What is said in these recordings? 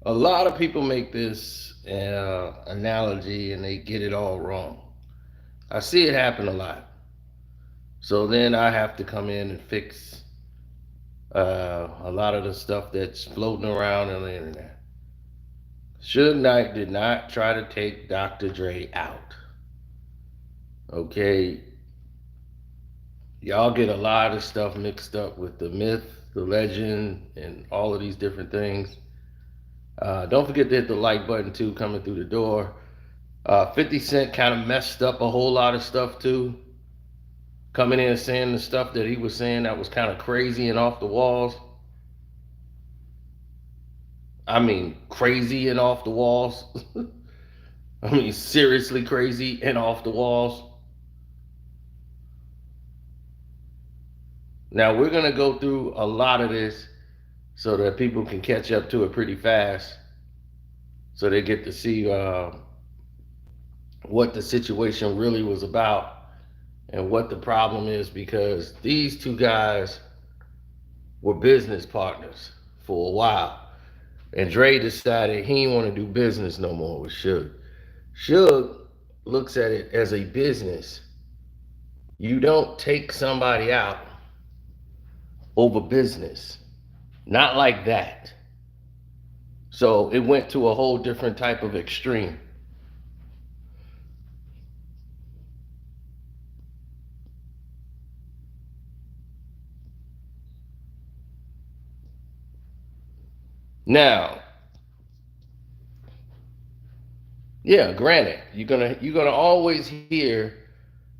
A lot of people make this analogy and they get it all wrong. I see it happen a lot. So then I have to come in and fix a lot of the stuff that's floating around on the internet. Suge Knight did not try to take Dr. Dre out. Okay, y'all get a lot of stuff mixed up with the myth, the legend, and all of these different things. Don't forget to hit the like button too, coming through the door. 50 Cent kind of messed up a whole lot of stuff too. Coming in saying the stuff that he was saying that was kind of crazy and off the walls. I mean, crazy and off the walls. I mean, seriously crazy and off the walls. Now, we're going to go through a lot of this so that people can catch up to it pretty fast so they get to see what the situation really was about and what the problem is, because these two guys were business partners for a while. And Dre decided he didn't want to do business no more with Suge. Suge looks at it as a business. You don't take somebody out over business. Not like that. So it went to a whole different type of extreme. Now, yeah, granted, you're gonna always hear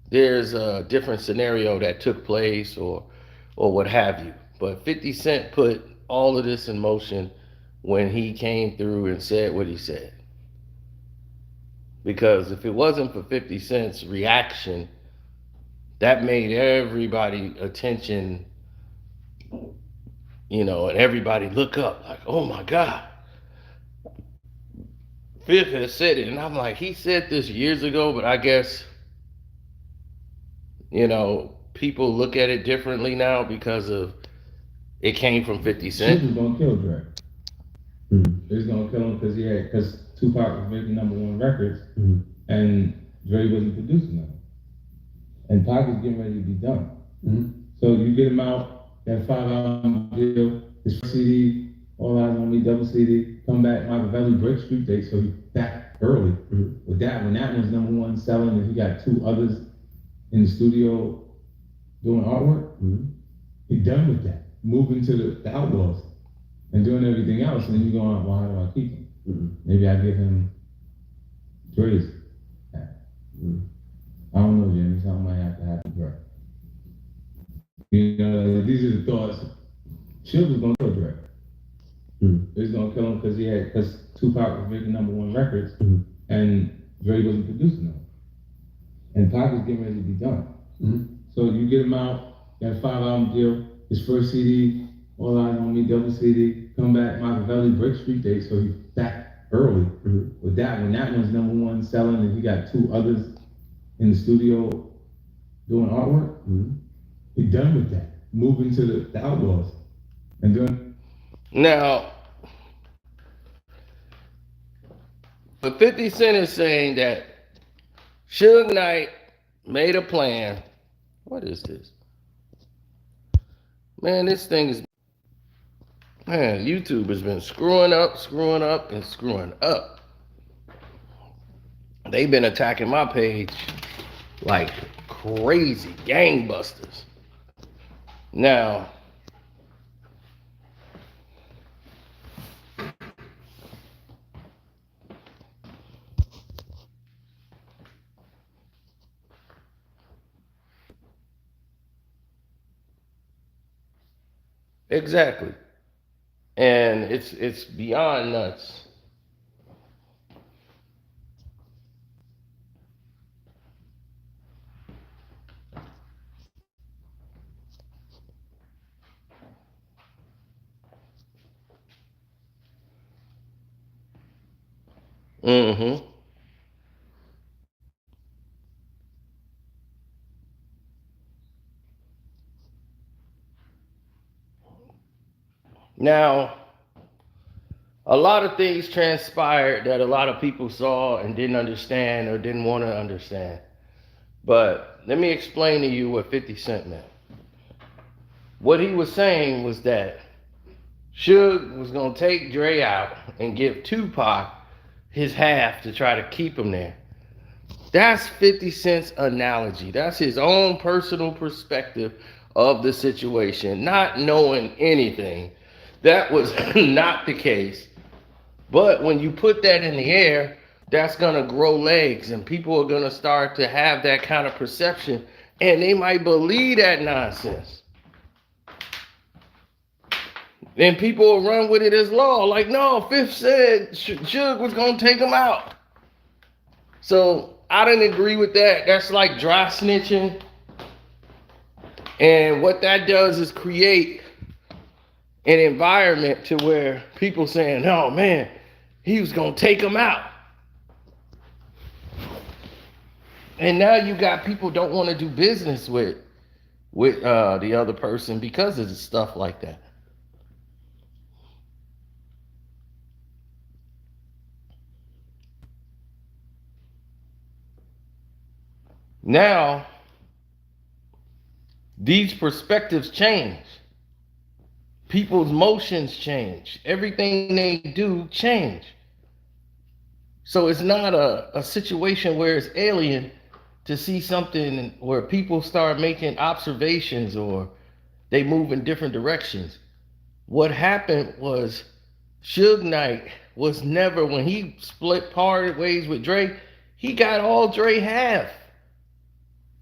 there's a different scenario that took place or what have you. But 50 Cent put all of this in motion when he came through and said what he said. Because if it wasn't for 50 Cent's reaction, that made everybody attention, and everybody look up like, oh my God, Fifth has said it. And I'm like, he said this years ago, but I guess, people look at it differently now because of it came from 50 Suge Cent. was gonna kill Dre. They was gonna kill him because Tupac was making #1 records and Dre wasn't producing them. And Pac was getting ready to be done. So you get him out, that 5 album deal, his first CD, All Eyes on Me, double CD, come back, Machiavelli break street date, so he back early. With that, when that was #1 selling, and he got 2 others in the studio doing artwork, he done with that. Moving to the Outlaws and doing everything else, and then you going, well, how do I keep him? Maybe I give him Dre's. I don't know, Jimmy. Something might have to happen to Dre. These are the thoughts. Suge was gonna kill Dre. He was gonna kill him because Tupac was making #1 records and Dre wasn't producing them. And Pac was getting ready to be done. So you get him out, that 5 album deal, his first CD, All Eyes on Me, double CD, come back, Machiavelli break street date, so he back early. With that, when that was #1 selling, and he got 2 others in the studio doing artwork, he done with that. Moving to the Outlaws and doing. Now, but 50 Cent is saying that Suge Knight made a plan. What is this? Man, this thing is. Man, YouTube has been screwing up, and screwing up. They've been attacking my page like crazy gangbusters. Now, exactly. And it's beyond nuts. Mm-hmm. Now, A lot of things transpired that a lot of people saw and didn't understand or didn't want to understand. But let me explain to you what 50 Cent meant. What he was saying was that Suge was going to take Dre out and give Tupac his half to try to keep him there. That's 50 Cent's analogy. That's his own personal perspective of the situation, not knowing anything. That was not the case. But when you put that in the air, that's going to grow legs, and people are going to start to have that kind of perception, and they might believe that nonsense. Then people will run with it as law. Like, no, Fifth said Suge was going to take him out. So I didn't agree with that. That's like dry snitching. And what that does is create an environment to where people saying, oh man, he was going to take him out. And now you got people don't want to do business with the other person because of stuff like that. Now, these perspectives change. People's motions change. Everything they do change. So it's not a situation where it's alien to see something where people start making observations or they move in different directions. What happened was Suge Knight was never, when he split parted ways with Dre, he got all Dre half.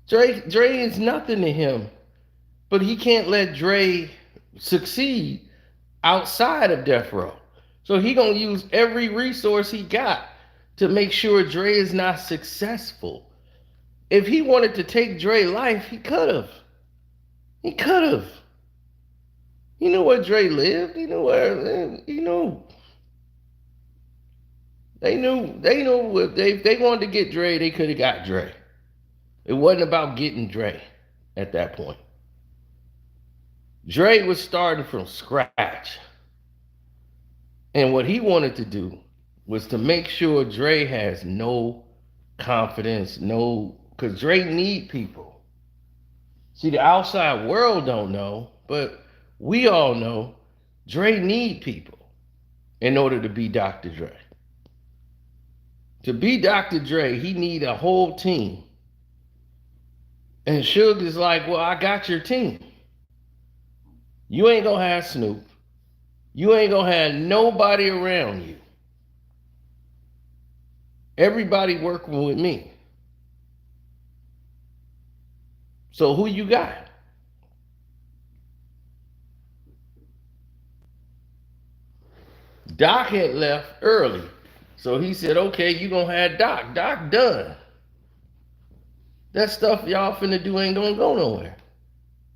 Dre is nothing to him, but he can't let Dre succeed outside of death row. So he gonna use every resource he got to make sure Dre is not successful. If he wanted to take Dre life, he could have. He could have. You know where Dre lived. You know where. You know. They knew if they wanted to get Dre, they could have got Dre. It wasn't about getting Dre at that point. Dre was starting from scratch. And what he wanted to do was to make sure Dre has no confidence, because Dre need people. See, the outside world don't know, but we all know Dre need people in order to be Dr. Dre. To be Dr. Dre, he need a whole team. And Suge is like, well, I got your team. You ain't gonna have Snoop. You ain't gonna have nobody around you. Everybody working with me. So who you got? Doc had left early. So he said, okay, you gonna have Doc. Doc done. That stuff y'all finna do ain't gonna go nowhere.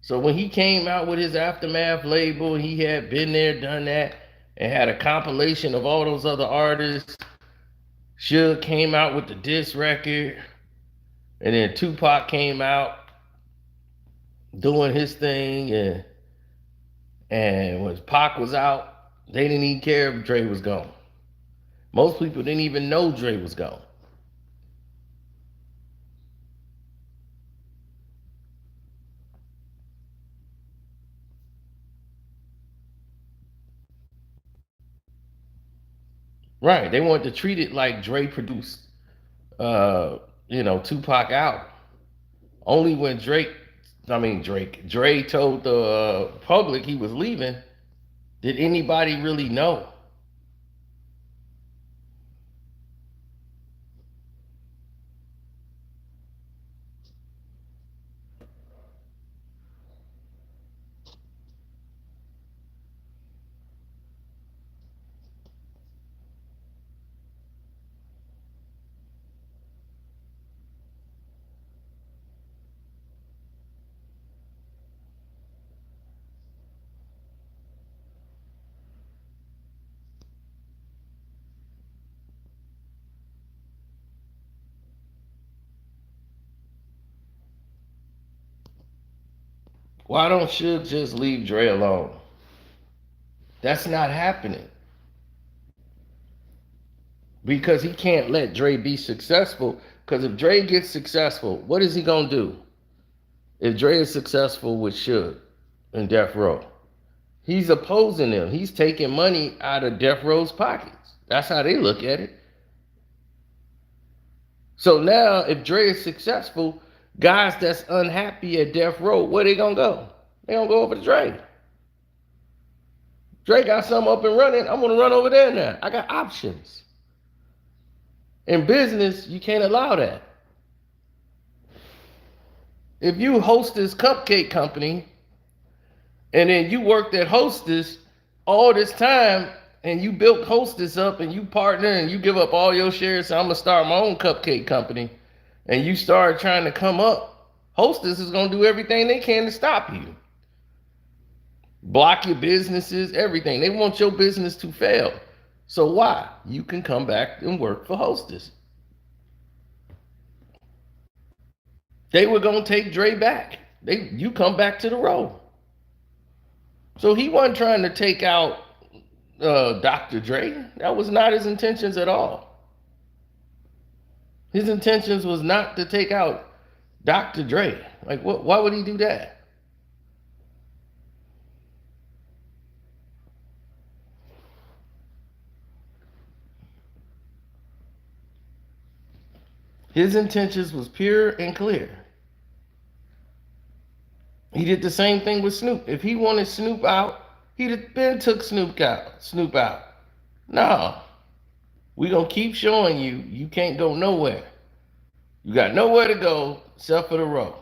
So when he came out with his Aftermath label, he had been there, done that, and had a compilation of all those other artists. Suge came out with the diss record, and then Tupac came out doing his thing, and when Pac was out, they didn't even care if Dre was gone. Most people didn't even know Dre was gone. Right, they wanted to treat it like Dre produced, Tupac out. Only when Dre told the public he was leaving, did anybody really know? Why don't Suge just leave Dre alone? That's not happening. because he can't let Dre be successful. Because if Dre gets successful, what is he gonna do? If Dre is successful with Suge and Death Row, he's opposing them. He's taking money out of Death Row's pockets. That's how they look at it. So now, if Dre is successful, guys that's unhappy at Death Row, where they gonna go? They gonna go over to Dre. Dre got something up and running. I'm gonna run over there now. I got options. In business, you can't allow that. If you host this cupcake company and then you worked at Hostess all this time and you built Hostess up and you partner and you give up all your shares, so I'm gonna start my own cupcake company, and you start trying to come up, Hostess is gonna do everything they can to stop you. Block your businesses, everything. They want your business to fail. So why? You can come back and work for Hostess. They were gonna take Dre back. You come back to the road. So he wasn't trying to take out Dr. Dre. That was not his intentions at all. His intentions was not to take out Dr. Dre. Like, why would he do that? His intentions was pure and clear. He did the same thing with Snoop. If he wanted Snoop out, he'd have been took Snoop out. No. We gonna keep showing you can't go nowhere. You got nowhere to go except for the road.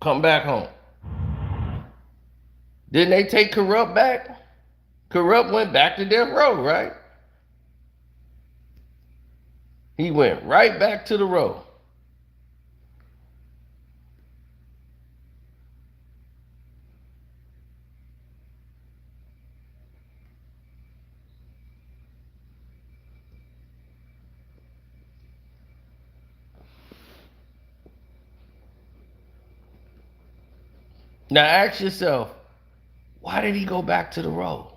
Come back home. Didn't they take Corrupt back? Corrupt went back to Death Row, right? He went right back to the road. Now ask yourself, why did he go back to the road?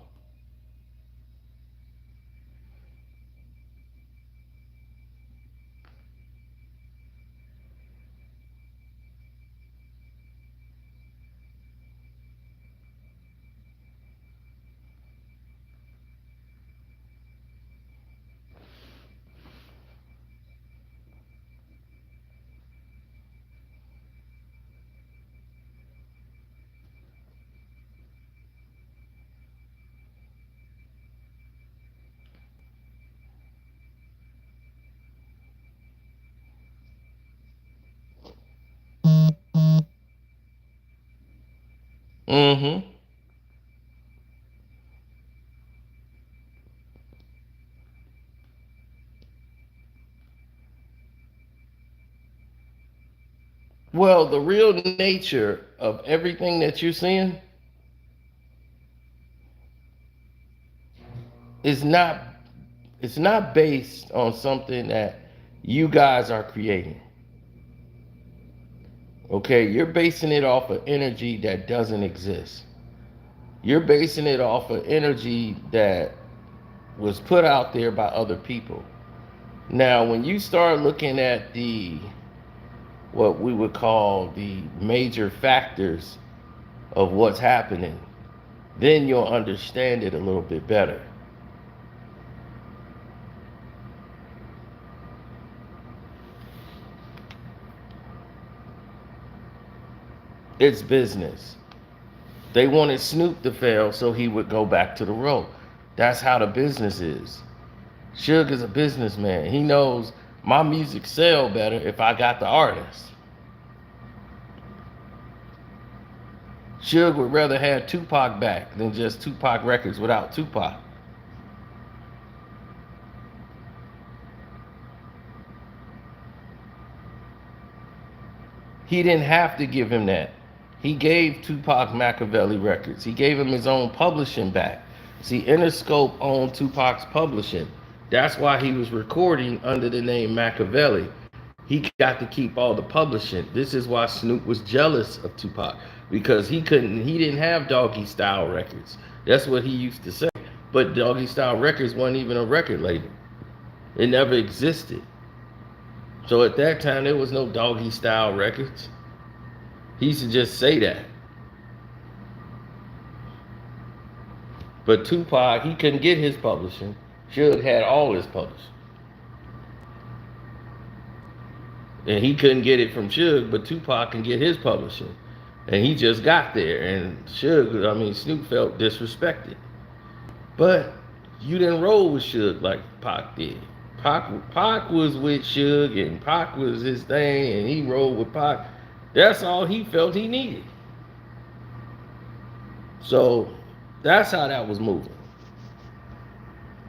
Mm-hmm. Well, the real nature of everything that you're seeing is not it's not based on something that you guys are creating. Okay, you're basing it off of energy that doesn't exist. You're basing it off of energy that was put out there by other people. Now, when you start looking at what we would call the major factors of what's happening, then you'll understand it a little bit better. It's business. They wanted Snoop to fail so he would go back to the road. That's how the business is. Suge is a businessman. He knows my music sell better if I got the artist. Suge would rather have Tupac back than just Tupac records without Tupac. He didn't have to give him that. He gave Tupac Machiavelli Records. He gave him his own publishing back. See, Interscope owned Tupac's publishing. That's why he was recording under the name Machiavelli. He got to keep all the publishing. This is why Snoop was jealous of Tupac, because he didn't have Doggy Style Records. That's what he used to say. But Doggy Style Records wasn't even a record label. It never existed. So at that time, there was no Doggy Style Records. He used to just say that. But Tupac, he couldn't get his publishing. Suge had all his publishing. And he couldn't get it from Suge, but Tupac can get his publishing. And he just got there. And Snoop felt disrespected. But you didn't roll with Suge like Pac did. Pac was with Suge, and Pac was his thing, and he rolled with Pac. That's all he felt he needed. So that's how that was moving.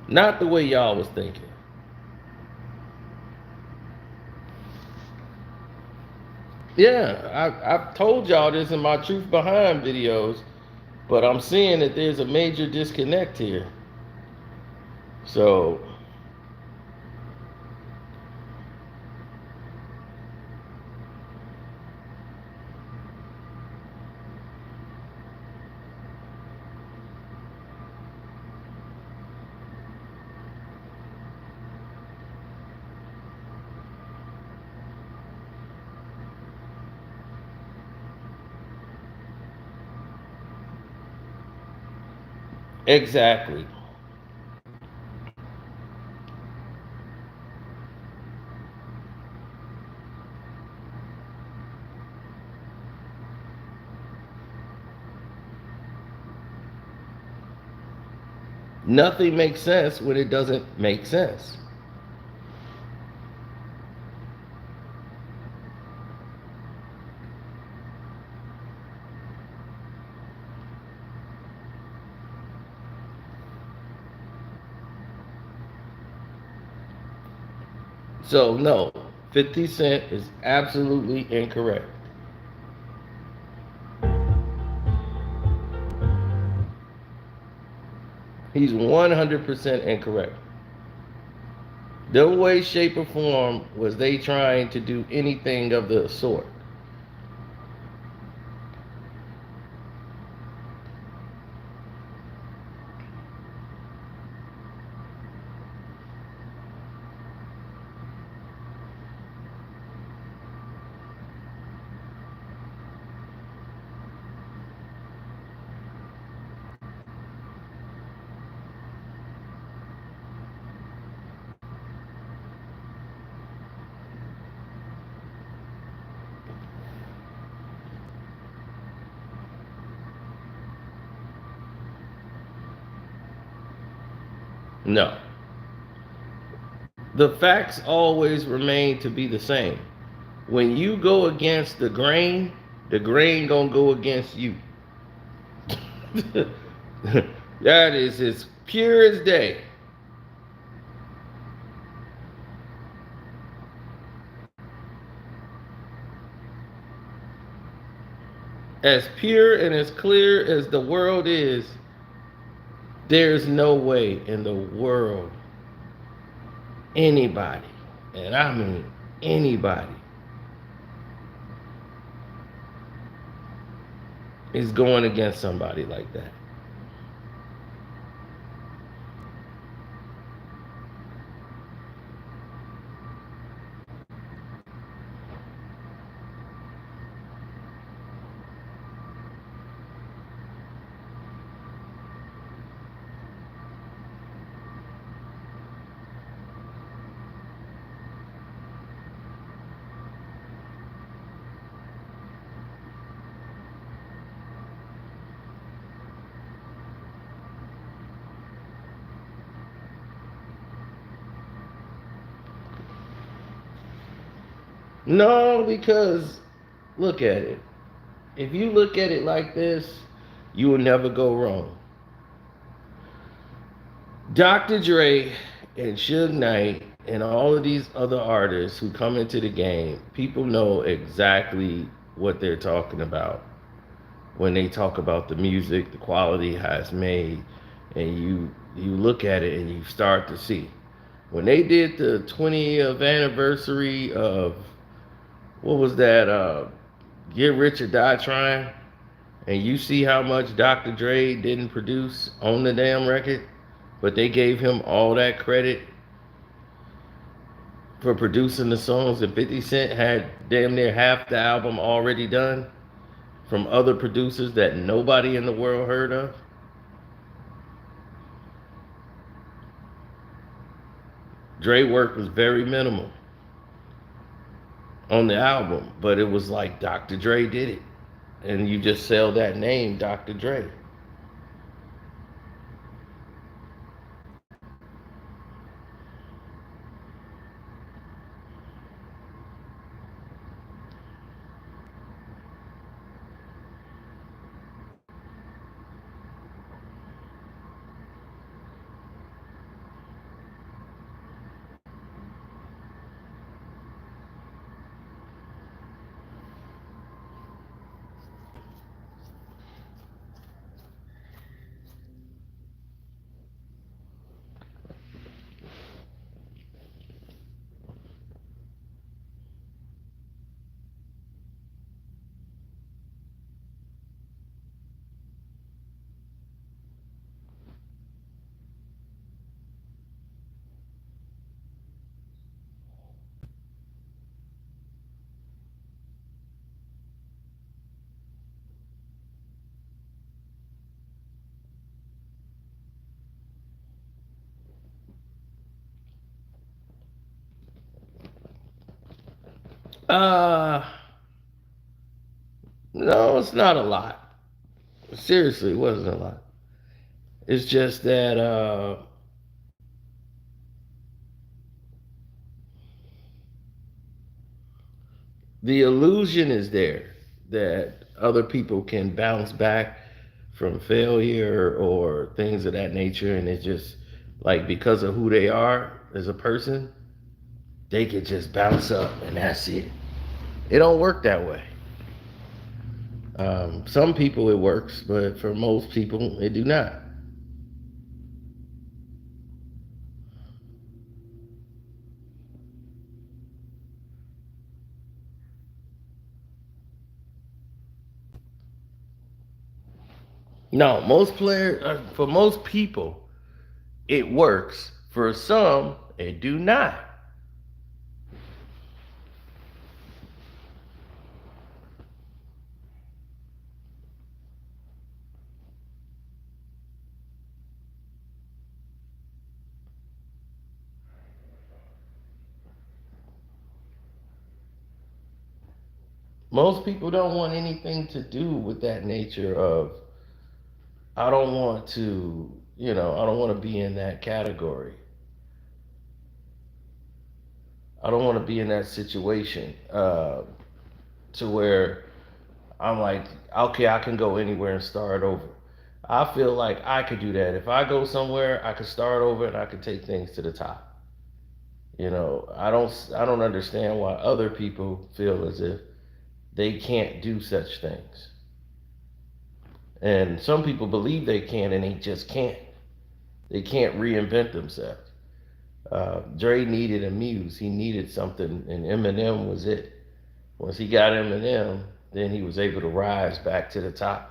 Not the way y'all was thinking. Yeah, I've told y'all this in my Truth Behind videos, but I'm seeing that there's a major disconnect here. So exactly. Nothing makes sense when it doesn't make sense. So no, 50 Cent is absolutely incorrect. He's 100% incorrect. No way, shape, or form was they trying to do anything of the sort. No. The facts always remain to be the same. When you go against the grain gonna go against you. That is as pure as day. As pure and as clear as the world is, there's no way in the world anybody, and I mean anybody, is going against somebody like that. No, because look at it. If you look at it like this, you will never go wrong. Dr. Dre and Suge Knight and all of these other artists who come into the game, people know exactly what they're talking about when they talk about the music, the quality, how it's made, and you look at it and you start to see. When they did the 20th anniversary of what was that? Get Rich or Die Trying, and you see how much Dr. Dre didn't produce on the damn record, but they gave him all that credit. for producing the songs, and 50 Cent had damn near half the album already done from other producers that nobody in the world heard of. Dre work was very minimal on the album, but it was like Dr. Dre did it. And you just sell that name, Dr. Dre. Uh, no, it's not a lot. Seriously, it wasn't a lot. It's just that the illusion is there that other people can bounce back from failure or things of that nature, and it's just like because of who they are as a person, they could just bounce up and that's it. It don't work that way. Some people it works, but for most people it do not. No, most players, for most people, it works. For some, it do not. Most people don't want anything to do with that nature of, I don't want to, I don't want to be in that category. I don't want to be in that situation to where I'm like, okay, I can go anywhere and start over. I feel like I could do that. If I go somewhere, I could start over and I could take things to the top. I don't understand why other people feel as if they can't do such things. And some people believe they can and they just can't. They can't reinvent themselves. Dre needed a muse. He needed something, and Eminem was it. Once he got Eminem, then he was able to rise back to the top.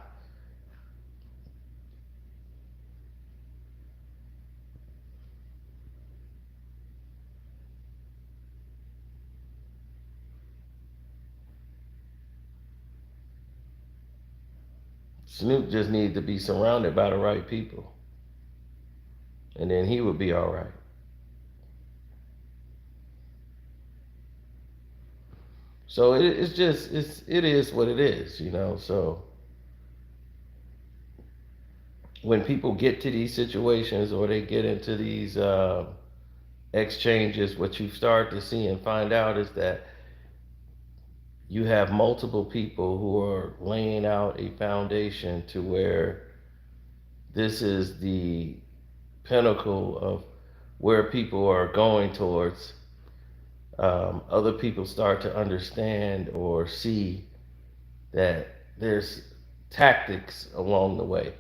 Snoop just needed to be surrounded by the right people, and then he would be all right. So it's just it is what it is. So when people get to these situations or they get into these exchanges, what you start to see and find out is that you have multiple people who are laying out a foundation to where this is the pinnacle of where people are going towards. Other people start to understand or see that there's tactics along the way.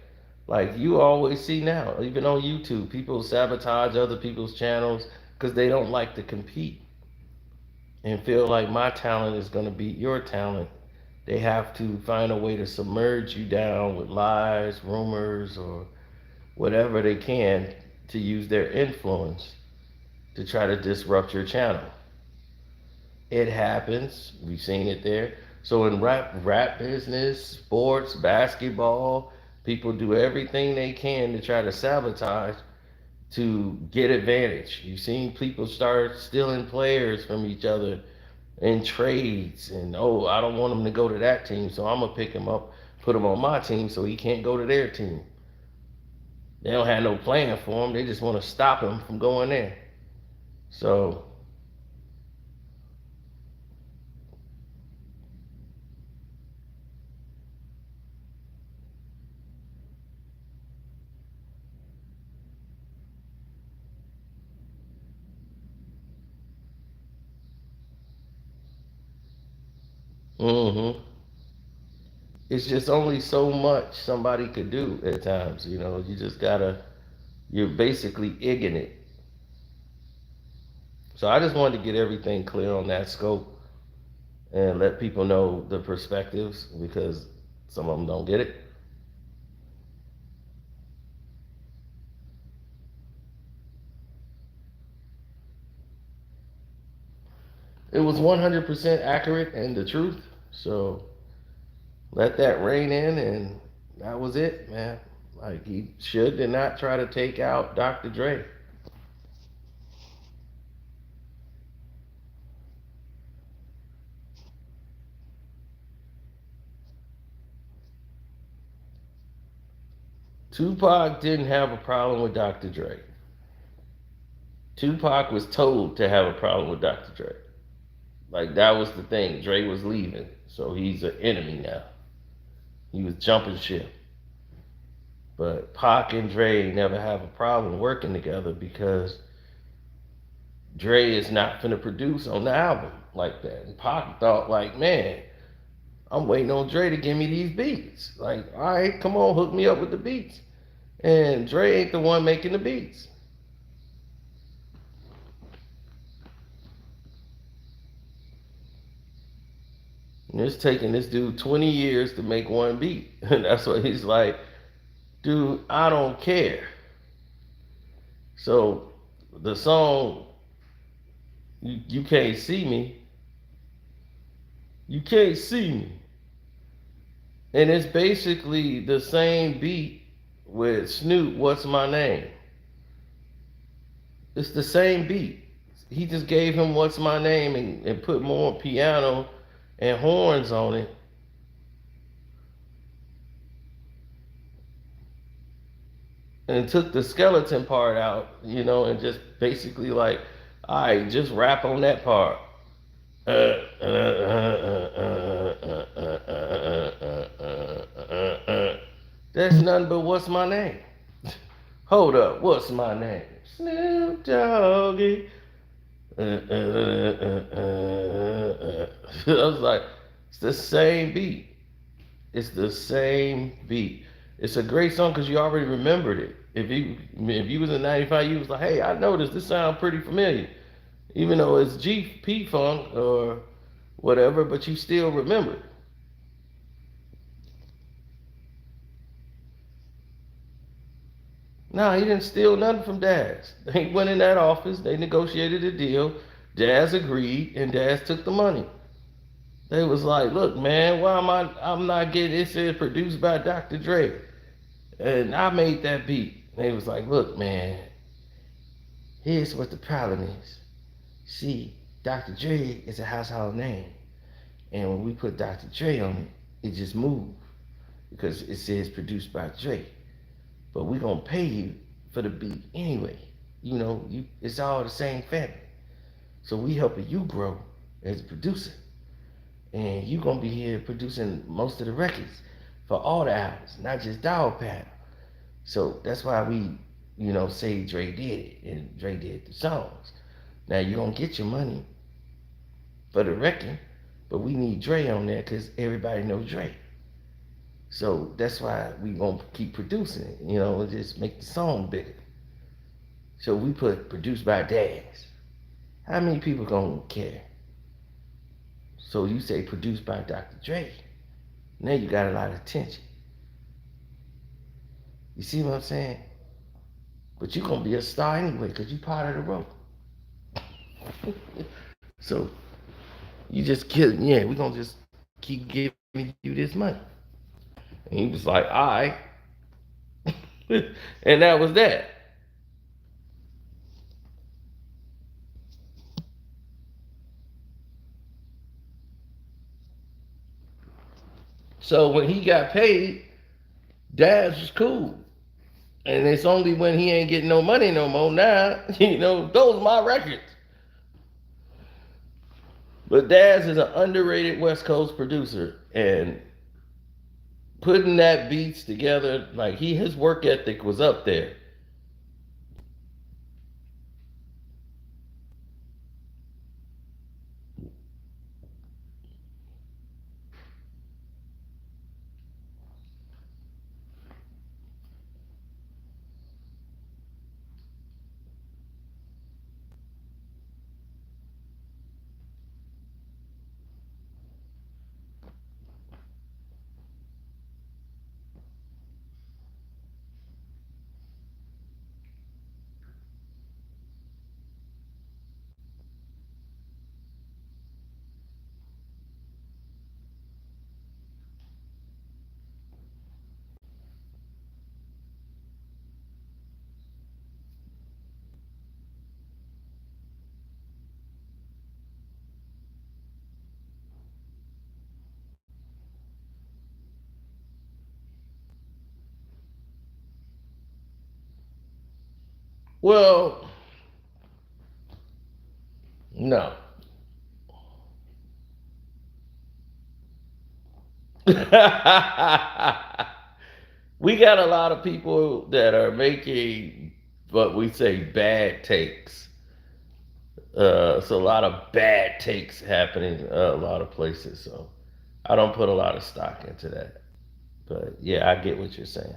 Like you always see now, even on YouTube, people sabotage other people's channels because they don't like to compete and feel like my talent is going to beat your talent. They have to find a way to submerge you down with lies, rumors, or whatever they can to use their influence to try to disrupt your channel. It happens. We've seen it there. So in rap business, sports, basketball, people do everything they can to try to sabotage to get advantage. You've seen people start stealing players from each other in trades, and oh, I don't want him to go to that team, so I'm gonna pick him up, put him on my team, so he can't go to their team. They don't have no plan for him. They just want to stop him from going there. So, mm-hmm. It's just only so much somebody could do at times. You just gotta. You're basically igging it. So I just wanted to get everything clear on that scope and let people know the perspectives because some of them don't get it. It was 100% accurate and the truth. So let that rein in, and that was it, man. Like he should did not try to take out Dr. Dre. Tupac didn't have a problem with Dr. Dre. Tupac was told to have a problem with Dr. Dre. Like that was the thing. Dre was leaving, so he's an enemy now. He was jumping ship. But Pac and Dre never have a problem working together because Dre is not finna produce on the album like that. And Pac thought like, man, I'm waiting on Dre to give me these beats. Like, all right, come on, hook me up with the beats. And Dre ain't the one making the beats. And it's taking this dude 20 years to make one beat. And that's what he's like, dude, I don't care. So the song, you can't see me. You can't see me. And it's basically the same beat with Snoop, What's My Name? It's the same beat. He just gave him What's My Name and put more piano and horns on it. And took the skeleton part out, and just basically like, all right, just rap on that part. That's nothing but what's my name. Hold up, what's my name? Snoop Doggy. I was like, it's the same beat. It's the same beat. It's a great song because you already remembered it. If you was in '95, you was like, hey, I noticed this sound pretty familiar, even though it's P Funk or whatever, but you still remember it. Nah, he didn't steal nothing from Daz. They went in that office, they negotiated a deal, Daz agreed, and Daz took the money. They was like, look, man, I'm not getting, it says produced by Dr. Dre. And I made that beat. They was like, look, man, here's what the problem is. See, Dr. Dre is a household name. And when we put Dr. Dre on it, it just moved because it says produced by Dre. But we're gonna pay you for the beat anyway. It's all the same family. So we helping you grow as a producer. And you gonna be here producing most of the records for all the albums, not just Dog Paddle. So that's why we, say Dre did it and Dre did the songs. Now you're gonna get your money for the record, but we need Dre on there because everybody knows Dre. So that's why we gonna keep producing it, and just make the song bigger. So we put produced by Daz. How many people gonna care? So you say produced by Dr. Dre. Now you got a lot of attention. You see what I'm saying? But you're gonna be a star anyway, because you part of the rope. So You just kill, yeah, we're gonna just keep giving you this money. And he was like, all right. And that was that. So when he got paid, Daz was cool. And it's only when he ain't getting no money no more now, those are my records. But Daz is an underrated West Coast producer, and putting that beats together, like his work ethic was up there. Well, no. We got a lot of people that are making what we say bad takes. So a lot of bad takes happening a lot of places. So I don't put a lot of stock into that. But yeah, I get what you're saying.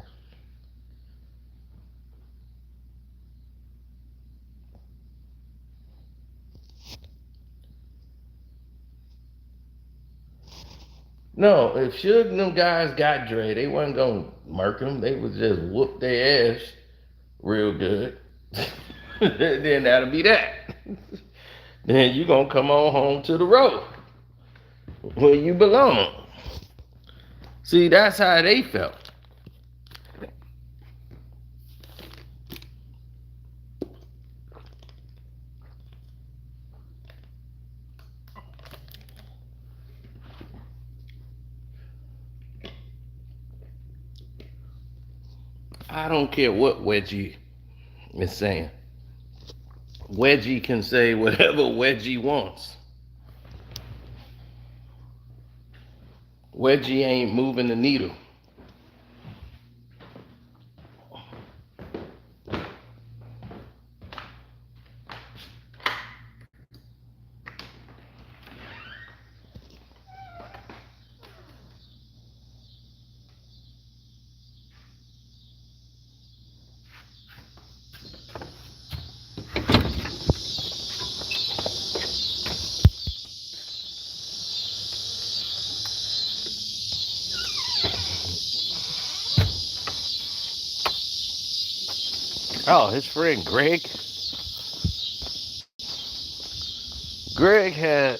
No, if Suge and them guys got Dre, they wasn't gonna murk him. They would just whoop their ass real good. Then that'll be that. Then you gonna come on home to the road where you belong. See, that's how they felt. I don't care what Wedgie is saying. Wedgie can say whatever Wedgie wants. Wedgie ain't moving the needle. Oh, his friend Greg. Greg had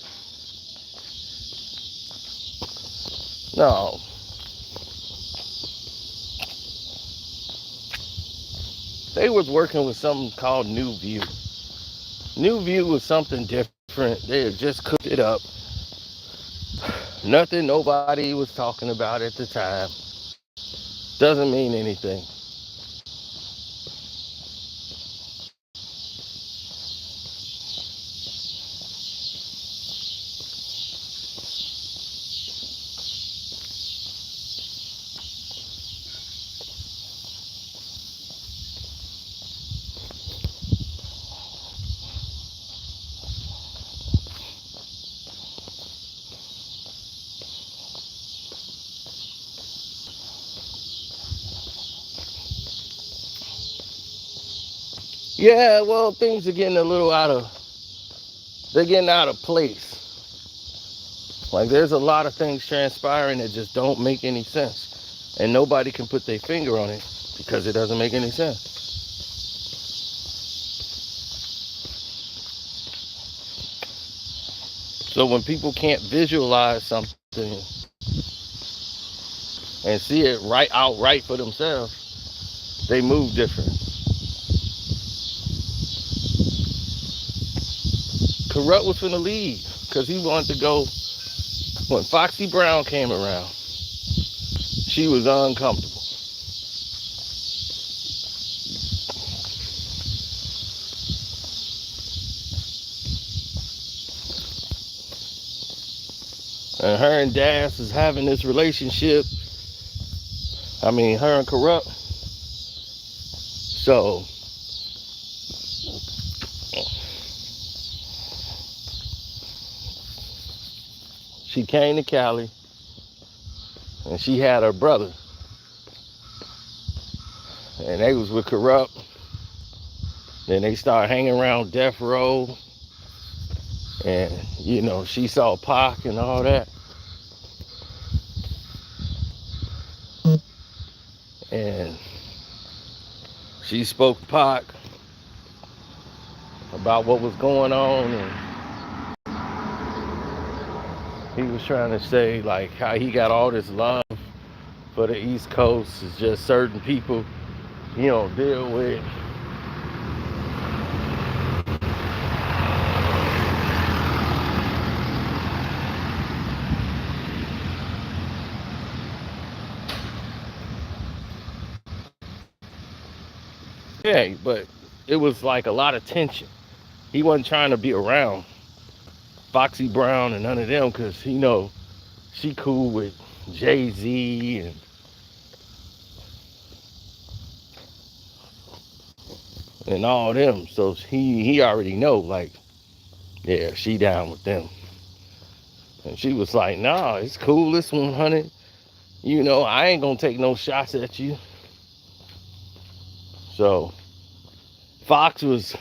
no. They was working with something called New View. New View was something different. They had just cooked it up. Nothing nobody was talking about at the time. Doesn't mean anything. Yeah, well, things are getting a little they're getting out of place. Like there's a lot of things transpiring that just don't make any sense. And nobody can put their finger on it because it doesn't make any sense. So when people can't visualize something and see it right outright for themselves, they move different. Corrupt was finna leave because he wanted to go. When Foxy Brown came around, she was uncomfortable. And her and Das is having this relationship. I mean, her and Corrupt. So she came to Cali and she had her brother. And they was with Corrupt. Then they started hanging around Death Row. And, you know, she saw Pac and all that. And she spoke to Pac about what was going on. And he was trying to say, like, how he got all this love for the East Coast. It's just certain people he don't deal with. Yeah, but it was like a lot of tension. He wasn't trying to be around Foxy Brown and none of them because, you know, she cool with Jay-Z and all them. So he already know, like, yeah, she down with them. And she was like, nah, it's cool, this 100. You know, I ain't gonna take no shots at you. So Fox was,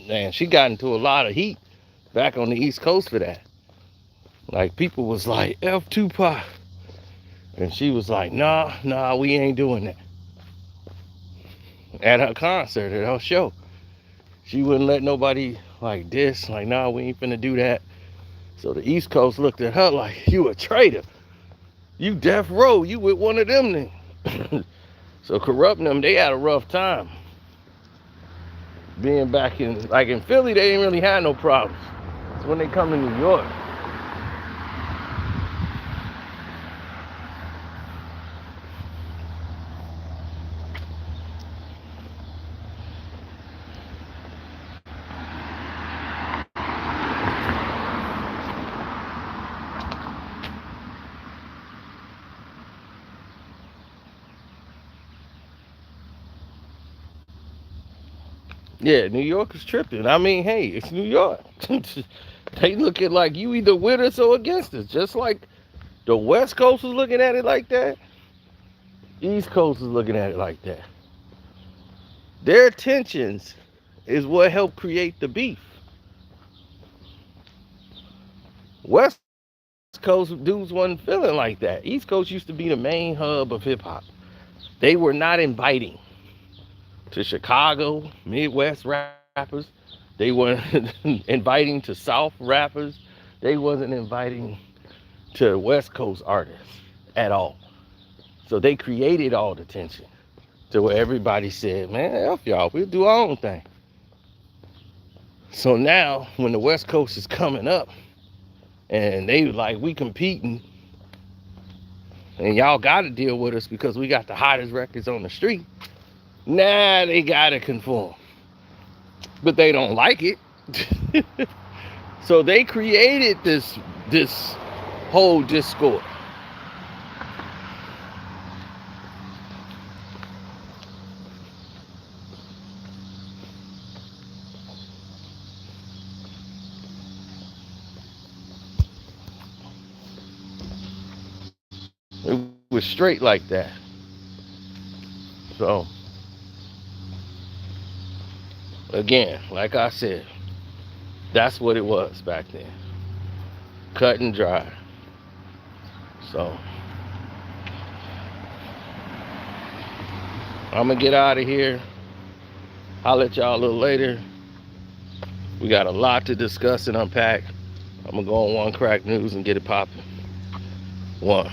man, she got into a lot of heat back on the East Coast for that. Like, people was like, F Tupac. And she was like, nah, we ain't doing that. At her concert, at her show. She wouldn't let nobody like this, like, nah, we ain't finna do that. So the East Coast looked at her like, you a traitor. You Death Row, you with one of them then. So Corrupt them, they had a rough time. Being back in, like in Philly, they didn't really have no problems. It's when they come to New York. Yeah, New York is tripping. I mean, hey, it's New York. They look at like you either with us or against us. Just like the West Coast is looking at it like that, East Coast is looking at it like that. Their tensions is what helped create the beef. West Coast dudes wasn't feeling like that. East Coast used to be the main hub of hip hop. They were not inviting to Chicago, Midwest rappers. They weren't inviting to South rappers. They wasn't inviting to West Coast artists at all. So they created all the tension to where everybody said, man, F y'all, we'll do our own thing. So now when the West Coast is coming up and they like, we competing and y'all gotta deal with us because we got the hottest records on the street. Nah, they gotta conform. But they don't like it. So they created this whole discord. It was straight like that. So again, like I said, that's what it was back then. Cut and dry. So I'm gonna get out of here. I'll let y'all a little later. We got a lot to discuss and unpack. I'm gonna go on One Crack News and get it popping. One.